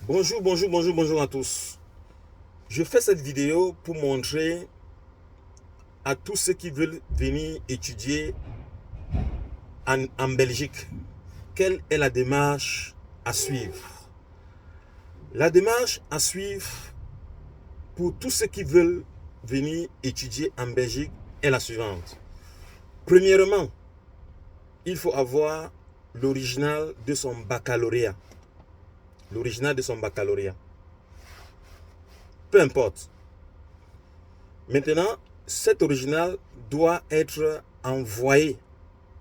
Bonjour à tous. Je fais cette vidéo pour montrer à tous ceux qui veulent venir étudier en Belgique quelle est la démarche à suivre. La démarche à suivre pour tous ceux qui veulent venir étudier en Belgique est la suivante. Premièrement, il faut avoir l'original de son baccalauréat. L'original de son baccalauréat. Peu importe. Maintenant, cet original doit être envoyé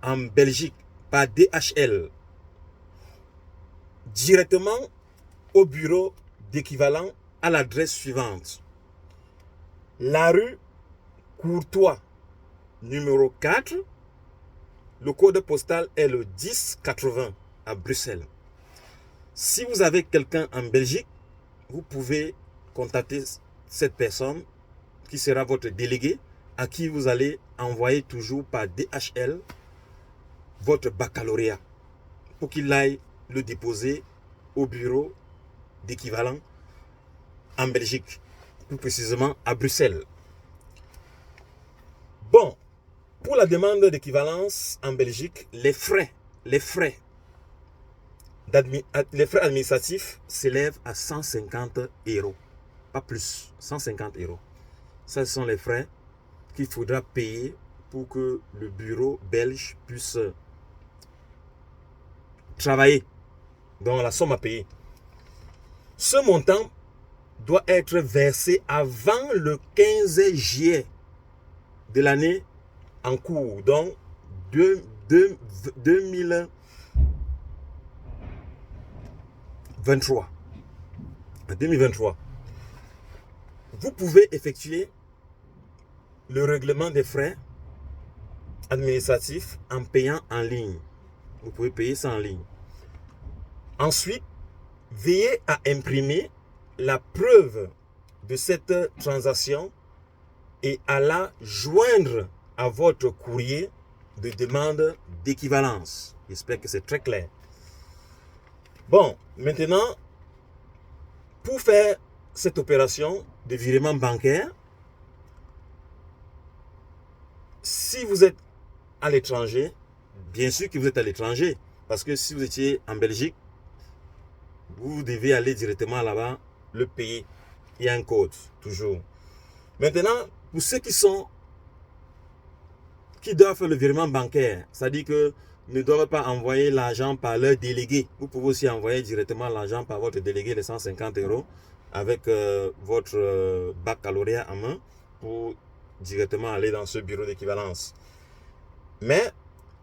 en Belgique par DHL directement au bureau d'équivalent à l'adresse suivante. La rue Courtois, numéro 4. Le code postal est le 1080 à Bruxelles. Si vous avez quelqu'un en Belgique, vous pouvez contacter cette personne qui sera votre délégué, à qui vous allez envoyer toujours par DHL votre baccalauréat pour qu'il aille le déposer au bureau d'équivalent en Belgique, plus précisément à Bruxelles. Bon, pour la demande d'équivalence en Belgique, les frais administratifs s'élèvent à 150 €, pas plus, 150 €. Ce sont les frais qu'il faudra payer pour que le bureau belge puisse travailler, dans la somme à payer. Ce montant doit être versé avant le 15 juillet de l'année en cours, donc 2023. Vous pouvez effectuer le règlement des frais administratifs en payant en ligne. Vous pouvez payer ça en ligne. Ensuite, veillez à imprimer la preuve de cette transaction et à la joindre à votre courrier de demande d'équivalence. J'espère que c'est très clair. Bon, maintenant, pour faire cette opération de virement bancaire, si vous êtes à l'étranger, bien sûr que vous êtes à l'étranger, parce que si vous étiez en Belgique, vous devez aller directement là-bas, le payer. Il y a un code, toujours. Maintenant, pour ceux qui doivent faire le virement bancaire, c'est-à-dire que ne doivent pas envoyer l'argent par leur délégué. Vous pouvez aussi envoyer directement l'argent par votre délégué, les 150 € avec votre baccalauréat en main pour directement aller dans ce bureau d'équivalence. Mais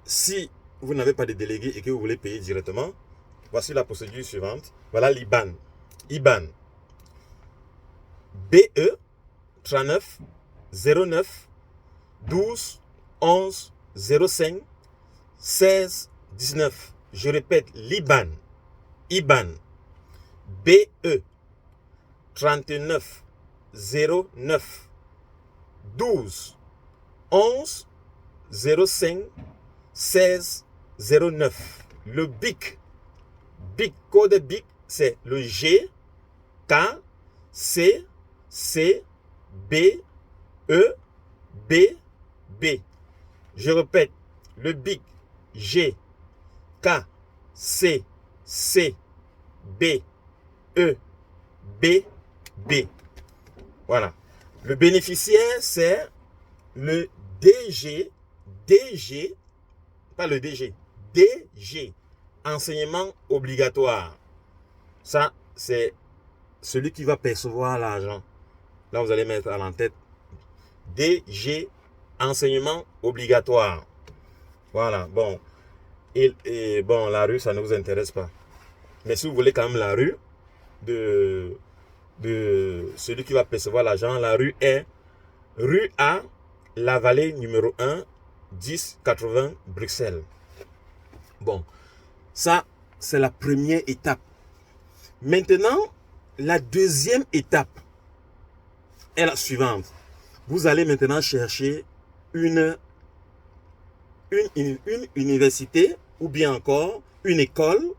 si vous n'avez pas de délégué et que vous voulez payer directement, voici la procédure suivante. Voilà l'IBAN. IBAN BE 39 09 12 11 05 16 19. Je répète, l'IBAN BE 39 09 12 11 05 16 09. Le BIC, code BIC, c'est le G K C C B E B B. Je répète, le BIC G K C C B E B B. Voilà. Le bénéficiaire, c'est le DG, pas le DG, DG, enseignement obligatoire. Ça, c'est celui qui va percevoir l'argent. Là, vous allez mettre à l'entête DG, enseignement obligatoire. Voilà, bon. Et bon, la rue, ça ne vous intéresse pas. Mais si vous voulez quand même la rue de celui qui va percevoir l'argent, la rue est rue A, La Vallée numéro 1, 1080 Bruxelles. Bon, ça, c'est la première étape. Maintenant, la deuxième étape est la suivante. Vous allez maintenant chercher une université ou bien encore une école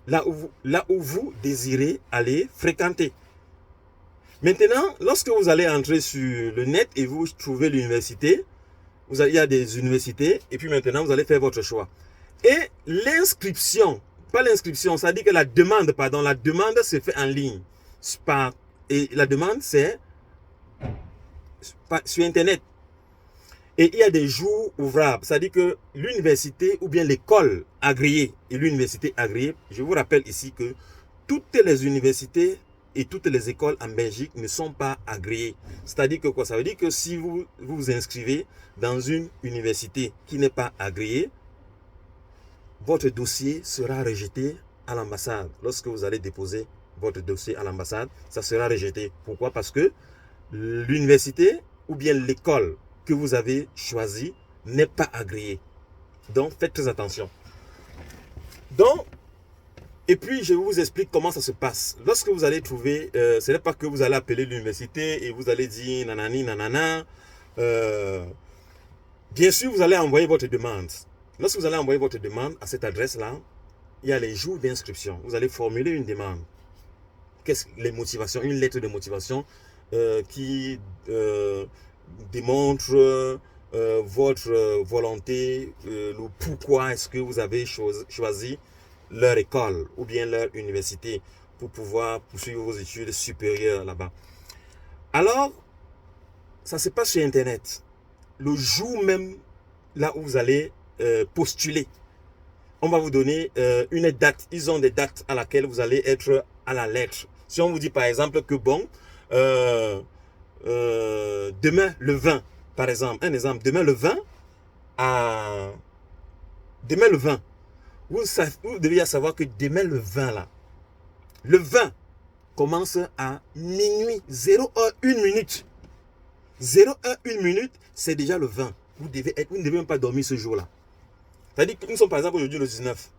là où vous désirez aller fréquenter. Maintenant, lorsque vous allez entrer sur le net et vous trouvez l'université, il y a des universités, et puis maintenant, vous allez faire votre choix. Et l'inscription, pas l'inscription, ça dit que la demande se fait en ligne. Et la demande, c'est sur Internet. Et il y a des jours ouvrables. C'est-à-dire que l'université ou bien l'école agréée et l'université agréée, je vous rappelle ici que toutes les universités et toutes les écoles en Belgique ne sont pas agréées. C'est-à-dire que quoi? Ça veut dire que si vous vous inscrivez dans une université qui n'est pas agréée, votre dossier sera rejeté à l'ambassade. Lorsque vous allez déposer votre dossier à l'ambassade, ça sera rejeté. Pourquoi? Parce que l'université ou bien l'école que vous avez choisi n'est pas agréé. Donc, faites très attention. Donc, et puis, je vous explique comment ça se passe. Lorsque vous allez trouver, ce n'est pas que vous allez appeler l'université et vous allez dire nanani, nanana. Bien sûr, vous allez envoyer votre demande. Lorsque vous allez envoyer votre demande à cette adresse-là, il y a les jours d'inscription. Vous allez formuler une demande. Qu'est-ce que les motivations? Une lettre de motivation qui démontre votre volonté, le pourquoi est-ce que vous avez choisi leur école ou bien leur université pour pouvoir poursuivre vos études supérieures là-bas. Alors, ça se passe sur Internet. Le jour même, là où vous allez postuler, on va vous donner une date. Ils ont des dates à laquelle vous allez être à la lettre. Si on vous dit par exemple que bon, demain le 20, par exemple, un exemple, demain le 20, vous devez savoir que demain le 20 là, le 20 commence à minuit, 0h01 minute. 0h01 minute, c'est déjà le 20. Vous ne devez même pas dormir ce jour-là. C'est-à-dire que nous sommes par exemple aujourd'hui le 19.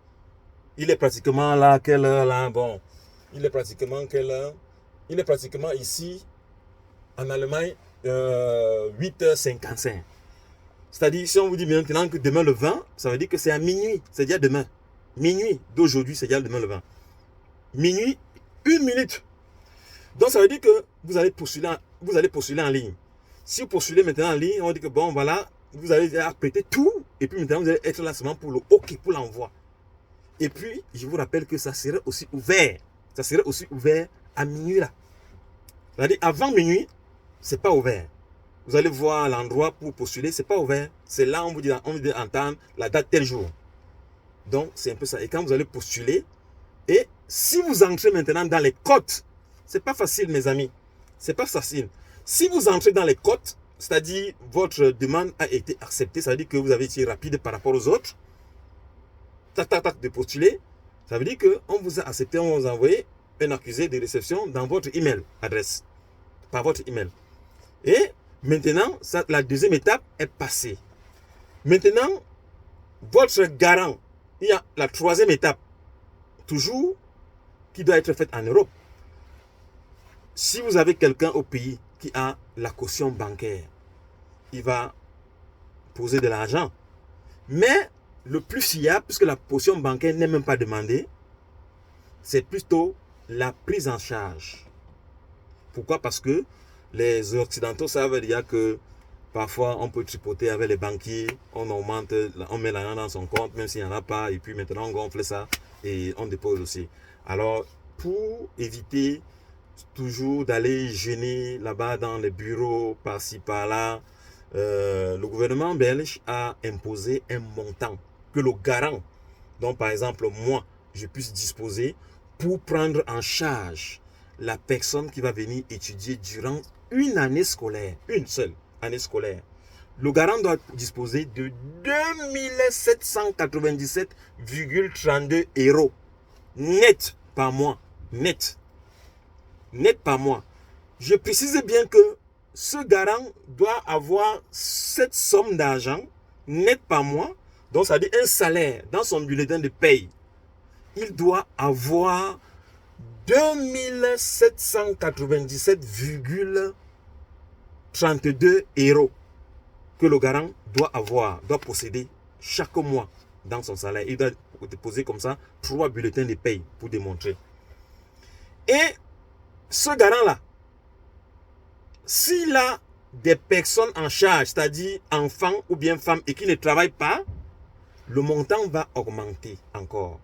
Il est pratiquement là, quelle heure là? Bon, il est pratiquement quelle heure? Il est pratiquement ici, en Allemagne, 8h55. C'est-à-dire, si on vous dit maintenant que demain le 20, ça veut dire que c'est à minuit. C'est déjà demain. Minuit d'aujourd'hui, c'est déjà demain le 20. Minuit, 1 minute. Donc, ça veut dire que vous allez postuler en ligne. Si vous postulez maintenant en ligne, on dit que bon, voilà, vous allez apprêter tout. Et puis maintenant, vous allez être là seulement pour le OK, pour l'envoi. Et puis, je vous rappelle que ça serait aussi ouvert. Ça serait aussi ouvert à minuit là. C'est-à-dire, avant minuit, c'est pas ouvert. Vous allez voir l'endroit pour postuler, c'est pas ouvert. C'est là on vous dit entendre la date tel jour. Donc, c'est un peu ça. Et quand vous allez postuler, et si vous entrez maintenant dans les cotes, c'est pas facile, mes amis. C'est pas facile. Si vous entrez dans les cotes, c'est-à-dire votre demande a été acceptée, ça veut dire que vous avez été rapide par rapport aux autres, de postuler, ça veut dire qu'on vous a accepté, on vous a envoyé un accusé de réception dans votre email adresse, par votre email. Et maintenant, la deuxième étape est passée. Maintenant, votre garant, il y a la troisième étape, toujours, qui doit être faite en Europe. Si vous avez quelqu'un au pays qui a la caution bancaire, il va poser de l'argent. Mais le plus fiable, puisque la caution bancaire n'est même pas demandée, c'est plutôt la prise en charge. Pourquoi? Parce que les Occidentaux savent déjà que parfois on peut tripoter avec les banquiers, on augmente, on met l'argent dans son compte, même s'il n'y en a pas, et puis maintenant on gonfle ça et on dépose aussi. Alors, pour éviter toujours d'aller gêner là-bas dans les bureaux, par-ci, par-là, le gouvernement belge a imposé un montant que le garant, donc par exemple moi, je puisse disposer pour prendre en charge la personne qui va venir étudier durant une année scolaire, une seule année scolaire. Le garant doit disposer de 2797,32 € net par mois. Net par mois. Je précise bien que ce garant doit avoir cette somme d'argent net par mois, donc ça dit un salaire dans son bulletin de paye. Il doit avoir 2797,32 € que le garant doit posséder chaque mois dans son salaire. Il doit déposer comme ça 3 bulletins de paye pour démontrer. Et ce garant-là, s'il a des personnes en charge, c'est-à-dire enfants ou bien femmes, et qui ne travaillent pas, le montant va augmenter encore.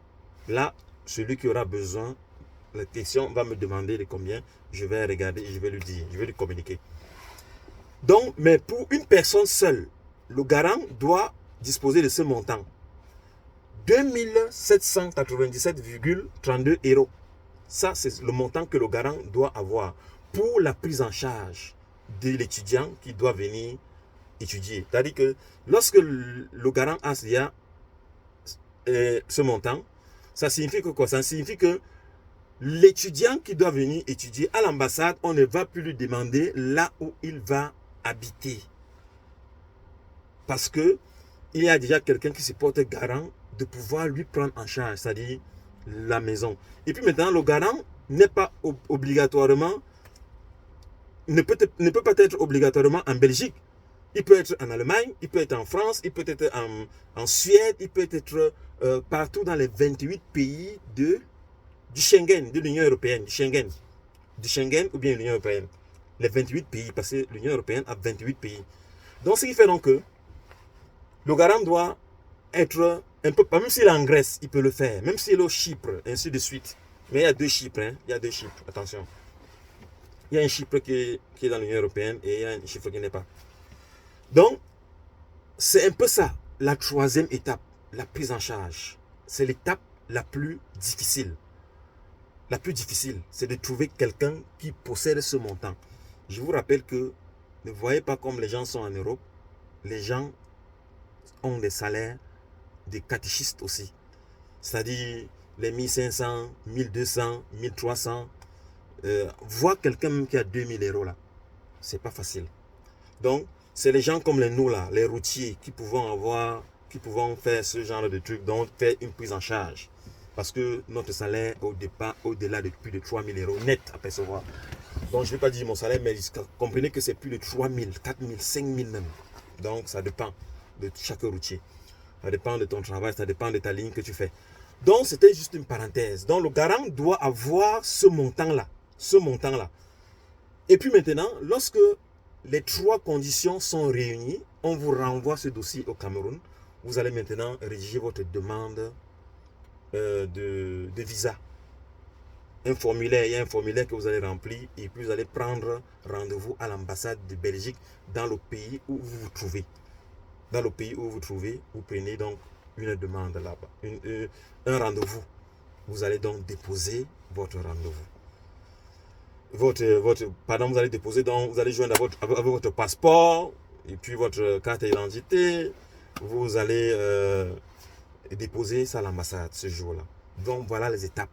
Là, celui qui aura besoin, la question va me demander de combien, je vais regarder et je vais lui dire, je vais lui communiquer. Donc, mais pour une personne seule, le garant doit disposer de ce montant. 2797,32 €. Ça, c'est le montant que le garant doit avoir pour la prise en charge de l'étudiant qui doit venir étudier. C'est-à-dire que lorsque le garant a ce montant, ça signifie que quoi? Ça signifie que l'étudiant qui doit venir étudier à l'ambassade, on ne va plus lui demander là où il va habiter. Parce que il y a déjà quelqu'un qui se porte garant de pouvoir lui prendre en charge, c'est-à-dire la maison. Et puis maintenant, le garant n'est pas obligatoirement, ne peut pas être obligatoirement en Belgique. Il peut être en Allemagne, il peut être en France, il peut être en Suède, il peut être partout dans les 28 pays du Schengen, de l'Union européenne, du Schengen ou bien l'Union européenne. Les 28 pays, parce que l'Union européenne a 28 pays. Donc, ce qui fait donc que le garant doit être un peu, même s'il est en Grèce, il peut le faire, même s'il est au Chypre, ainsi de suite. Mais il y a 2 Chypres, hein? Il y a 2 Chypres, attention. Il y a un Chypre qui est dans l'Union européenne et il y a un Chypre qui n'est pas. Donc, c'est un peu ça, la 3e étape, la prise en charge. C'est l'étape la plus difficile. La plus difficile, c'est de trouver quelqu'un qui possède ce montant. Je vous rappelle que ne voyez pas comme les gens sont en Europe. Les gens ont des salaires de catéchistes aussi. C'est-à-dire les 1500, 1200, 1300. Voir quelqu'un qui a 2000 € là, c'est pas facile. Donc, c'est les gens comme nous là, les routiers, qui pouvons faire ce genre de trucs, donc faire une prise en charge. Parce que notre salaire au-delà de plus de 3000 € net à percevoir. Donc je ne vais pas dire mon salaire, mais comprenez que c'est plus de 3000, 4000, 5000 même. Donc ça dépend de chaque routier. Ça dépend de ton travail, ça dépend de ta ligne que tu fais. Donc c'était juste une parenthèse. Donc le garant doit avoir ce montant-là. Ce montant-là. Et puis maintenant, lorsque les 3 conditions sont réunies, on vous renvoie ce dossier au Cameroun. Vous allez maintenant rédiger votre demande de visa. Il y a un formulaire que vous allez remplir et puis vous allez prendre rendez-vous à l'ambassade de Belgique dans le pays où vous vous trouvez. Dans le pays où vous vous trouvez, vous prenez donc une demande là-bas, un rendez-vous. Vous allez donc déposer votre rendez-vous. Vous allez déposer, donc vous allez joindre avec votre passeport et puis votre carte d'identité. Vous allez déposer ça à l'ambassade ce jour-là. Donc voilà les étapes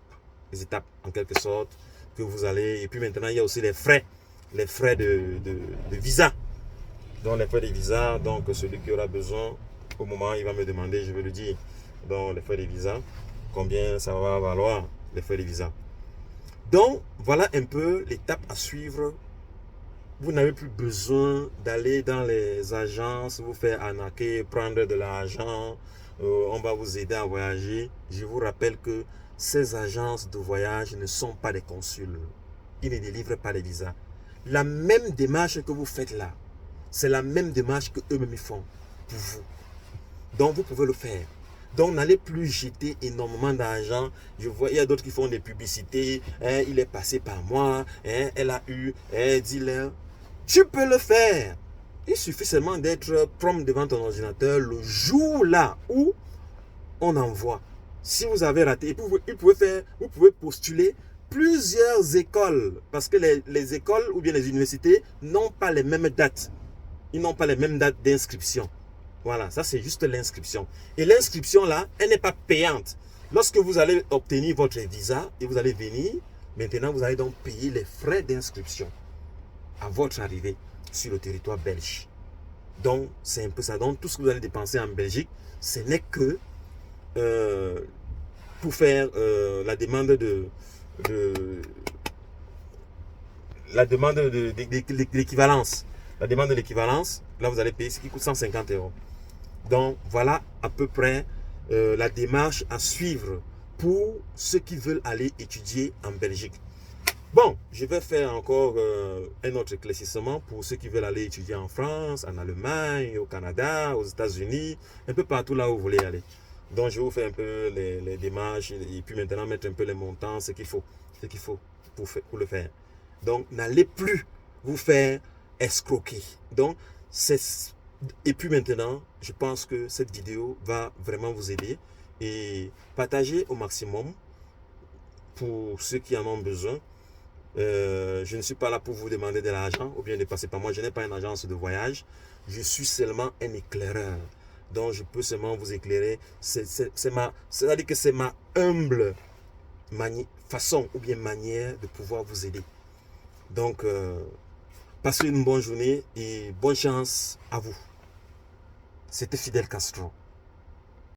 en quelque sorte que vous allez. Et puis maintenant il y a aussi les frais de visa. Donc les frais de visa, donc celui qui aura besoin, au moment il va me demander, je vais lui dire, donc les frais de visa, combien ça va valoir les frais de visa. Donc voilà un peu l'étape à suivre. Vous n'avez plus besoin d'aller dans les agences, vous faire arnaquer, prendre de l'argent. On va vous aider à voyager. Je vous rappelle que ces agences de voyage ne sont pas des consuls. Ils ne délivrent pas les visas. La même démarche que vous faites là, c'est la même démarche que eux-mêmes font pour vous. Donc vous pouvez le faire. Donc n'allez plus jeter énormément d'argent. Je vois, il y a d'autres qui font des publicités. Il est passé par moi. Elle a eu. Dis-leur. Tu peux le faire. Il suffit seulement d'être prompt devant ton ordinateur le jour là où on envoie. Si vous avez raté, vous pouvez postuler plusieurs écoles. Parce que les écoles ou bien les universités n'ont pas les mêmes dates. Ils n'ont pas les mêmes dates d'inscription. Voilà, ça c'est juste l'inscription. Et l'inscription là, elle n'est pas payante. Lorsque vous allez obtenir votre visa et vous allez venir, maintenant vous allez donc payer les frais d'inscription à votre arrivée sur le territoire belge. Donc c'est un peu ça. Donc tout ce que vous allez dépenser en Belgique, ce n'est que pour faire la demande de l'équivalence. La demande de l'équivalence, là vous allez payer ce qui coûte 150 €. Donc voilà à peu près la démarche à suivre pour ceux qui veulent aller étudier en Belgique. Bon, je vais faire encore un autre éclaircissement pour ceux qui veulent aller étudier en France, en Allemagne, au Canada, aux États-Unis, un peu partout là où vous voulez aller. Donc, je vais vous faire un peu les démarches et puis maintenant mettre un peu les montants, ce qu'il faut pour le faire. Donc, n'allez plus vous faire escroquer. Donc, et puis maintenant, je pense que cette vidéo va vraiment vous aider et partagez au maximum pour ceux qui en ont besoin. Je ne suis pas là pour vous demander de l'argent ou bien de passer par moi. Je n'ai pas une agence de voyage. Je suis seulement un éclaireur. Donc, je peux seulement vous éclairer. C'est-à-dire que c'est ma humble façon ou bien manière de pouvoir vous aider. Donc, passez une bonne journée et bonne chance à vous. C'était Fidel Castro.